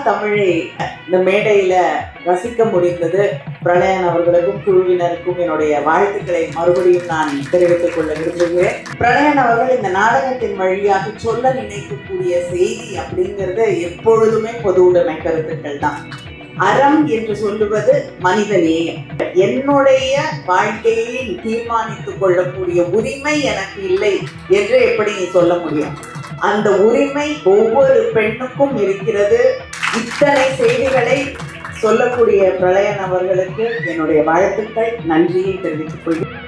தமிழை இந்த மேடையில ரசிக்க முடிந்தது. பிரளயன் அவர்களுக்கும் குழுவினருக்கும் என்னுடைய வாழ்த்துக்களை மறுபடியும் நான் தெரிவித்துக் கொள்ள விரும்புகிறேன். பிரளயன் அவர்கள் இந்த நாடகத்தின் வழியாக சொல்ல நினைக்கக்கூடிய செய்தி அப்படிங்கிறது எப்பொழுதுமே பொது உடைமை கருத்துக்கள் தான். அறம் என்று சொல்லுவது மனித நேயம். என்னுடைய வாழ்க்கையை தீர்மானித்துக் கொள்ளக்கூடிய உரிமை எனக்கு இல்லை என்று எப்படி நீ சொல்ல முடியும்? அந்த உரிமை ஒவ்வொரு பெண்ணுக்கும் இருக்கிறது. இத்தனை செய்திகளை சொல்லக்கூடிய பிரளயன் அவர்களுக்கு என்னுடைய வாழ்த்துக்கள், நன்றியை தெரிவித்துக் கொள்கிறேன்.